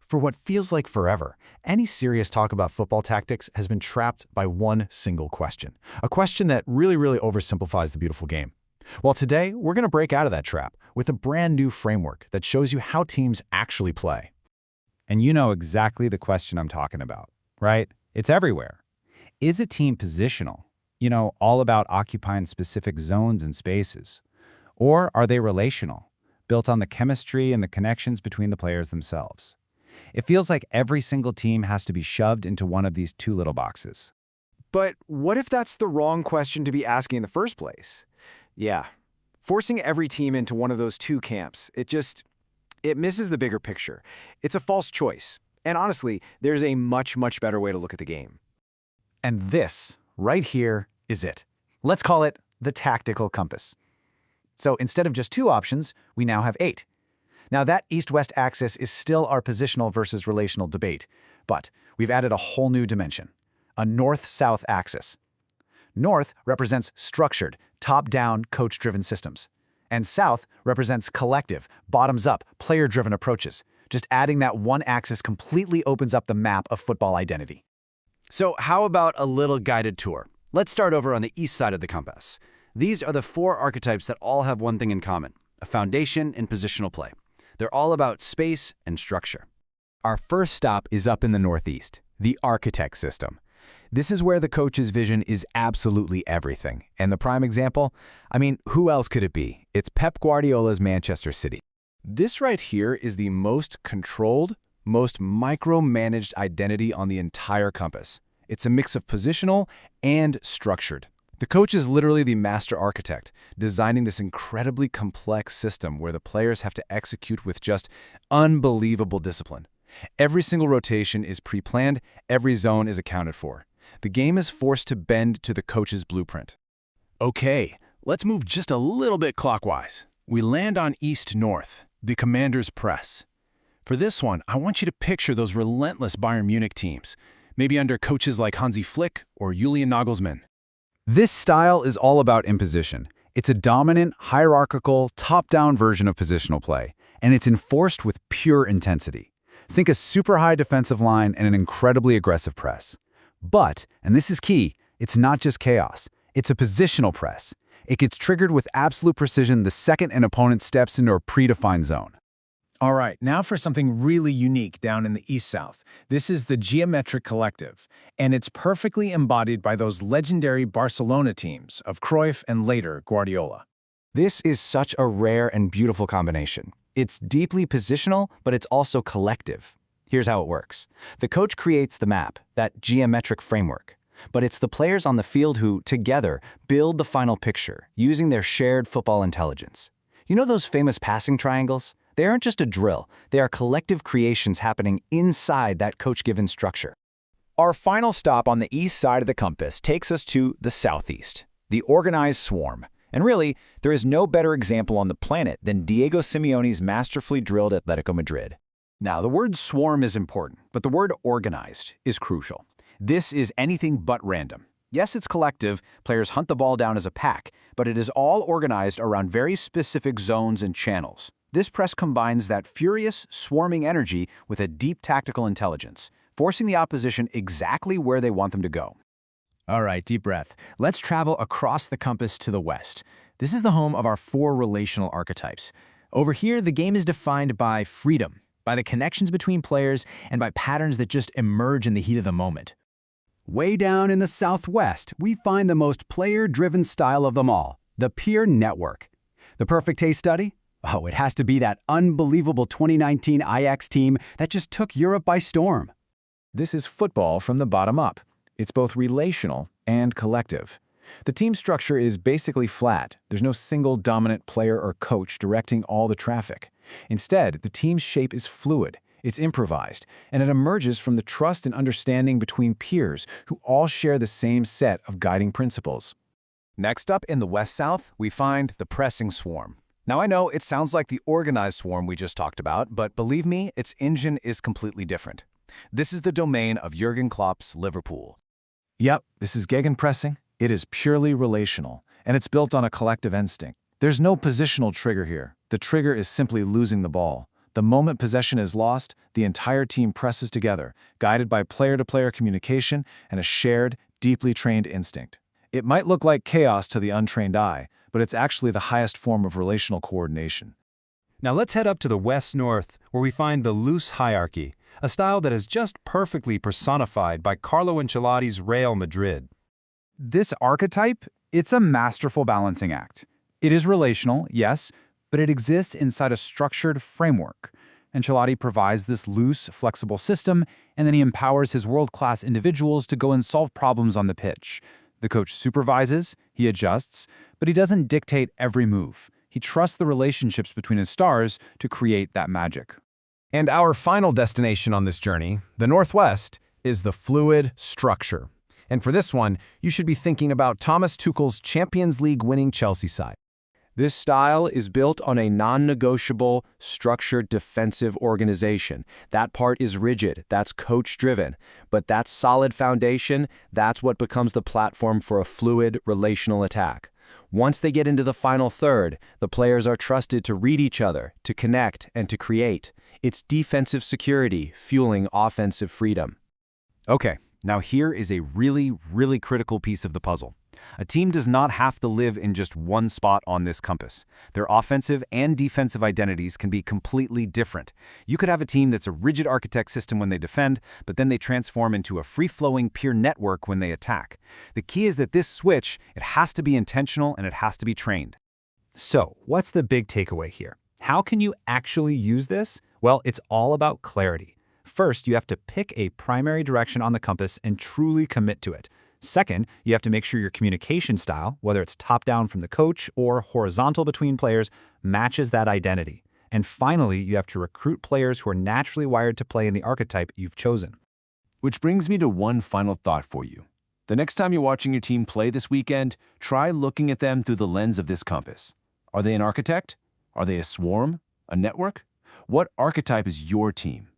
For what feels like forever, any serious talk about football tactics has been trapped by one single question. A question that really oversimplifies the beautiful game. Well, today, we're going to break out of that trap with a brand new framework that shows you how teams actually play. And you know exactly the question I'm talking about, right? It's everywhere. Is a team positional? You know, all about occupying specific zones and spaces. Or are they relational, built on the chemistry and the connections between the players themselves? It feels like every single team has to be shoved into one of these two little boxes. But what if that's the wrong question to be asking in the first place? Yeah, forcing every team into one of those two camps, it misses the bigger picture. It's a false choice. And honestly, there's a much better way to look at the game. And this, right here, is it. Let's call it the tactical compass. So instead of just 2 options, we now have 8. Now that east-west axis is still our positional versus relational debate, but we've added a whole new dimension, a north-south axis. North represents structured, top-down, coach-driven systems. And south represents collective, bottoms-up, player-driven approaches. Just adding that one axis completely opens up the map of football identity. So how about a little guided tour? Let's start over on the east side of the compass. These are the 4 archetypes that all have one thing in common, a foundation in positional play. They're all about space and structure. Our first stop is up in the northeast, the architect system. This is where the coach's vision is absolutely everything. And the prime example? I mean, who else could it be? It's Pep Guardiola's Manchester City. This right here is the most controlled, most micromanaged identity on the entire compass. It's a mix of positional and structured. The coach is literally the master architect, designing this incredibly complex system where the players have to execute with just unbelievable discipline. Every single rotation is pre-planned, every zone is accounted for. The game is forced to bend to the coach's blueprint. Okay, let's move just a little bit clockwise. We land on east-north, the commander's press. For this one, I want you to picture those relentless Bayern Munich teams, maybe under coaches like Hansi Flick or Julian Nagelsmann. This style is all about imposition. It's a dominant, hierarchical, top-down version of positional play, and it's enforced with pure intensity. Think a super high defensive line and an incredibly aggressive press. But, and this is key, it's not just chaos. It's a positional press. It gets triggered with absolute precision the second an opponent steps into a predefined zone. All right, now for something really unique down in the east-south. This is the geometric collective, and it's perfectly embodied by those legendary Barcelona teams of Cruyff and later Guardiola. This is such a rare and beautiful combination. It's deeply positional, but it's also collective. Here's how it works. The coach creates the map, that geometric framework. But it's the players on the field who, together, build the final picture, using their shared football intelligence. You know those famous passing triangles? They aren't just a drill. They are collective creations happening inside that coach-given structure. Our final stop on the east side of the compass takes us to the southeast, the organized swarm. And really, there is no better example on the planet than Diego Simeone's masterfully drilled Atletico Madrid. Now, the word swarm is important, but the word organized is crucial. This is anything but random. Yes, it's collective, players hunt the ball down as a pack, but it is all organized around very specific zones and channels. This press combines that furious, swarming energy with a deep tactical intelligence, forcing the opposition exactly where they want them to go. All right, deep breath. Let's travel across the compass to the west. This is the home of our 4 relational archetypes. Over here, the game is defined by freedom, by the connections between players, and by patterns that just emerge in the heat of the moment. Way down in the southwest, we find the most player-driven style of them all, the peer network. The perfect case study? Oh, it has to be that unbelievable 2019 Ajax team that just took Europe by storm. This is football from the bottom up. It's both relational and collective. The team structure is basically flat. There's no single dominant player or coach directing all the traffic. Instead, the team's shape is fluid. It's improvised, and it emerges from the trust and understanding between peers who all share the same set of guiding principles. Next up in the west-south, we find the pressing swarm. Now I know it sounds like the organized swarm we just talked about, but believe me, its engine is completely different. This is the domain of Jurgen Klopp's Liverpool. Yep, this is gegenpressing. It is purely relational, and it's built on a collective instinct. There's no positional trigger here. The trigger is simply losing the ball. The moment possession is lost, the entire team presses together, guided by player-to-player communication and a shared, deeply trained instinct. It might look like chaos to the untrained eye, but it's actually the highest form of relational coordination. Now let's head up to the west-north, where we find the loose hierarchy, a style that is just perfectly personified by Carlo Ancelotti's Real Madrid. This archetype, it's a masterful balancing act. It is relational, yes, but it exists inside a structured framework. Ancelotti provides this loose, flexible system, and then he empowers his world-class individuals to go and solve problems on the pitch. The coach supervises, he adjusts, but he doesn't dictate every move. He trusts the relationships between his stars to create that magic. And our final destination on this journey, the Northwest, is the fluid structure. And for this one, you should be thinking about Thomas Tuchel's Champions League winning Chelsea side. This style is built on a non-negotiable, structured defensive organization. That part is rigid, that's coach-driven. But that solid foundation, that's what becomes the platform for a fluid, relational attack. Once they get into the final third, the players are trusted to read each other, to connect, and to create. It's defensive security, fueling offensive freedom. Okay, now here is a really critical piece of the puzzle. A team does not have to live in just one spot on this compass. Their offensive and defensive identities can be completely different. You could have a team that's a rigid architect system when they defend, but then they transform into a free-flowing peer network when they attack. The key is that this switch, it has to be intentional and it has to be trained. So, what's the big takeaway here? How can you actually use this? Well, it's all about clarity. First, you have to pick a primary direction on the compass and truly commit to it. Second, you have to make sure your communication style, whether it's top-down from the coach or horizontal between players, matches that identity. And finally, you have to recruit players who are naturally wired to play in the archetype you've chosen. Which brings me to one final thought for you. The next time you're watching your team play this weekend, try looking at them through the lens of this compass. Are they an architect? Are they a swarm? A network? What archetype is your team?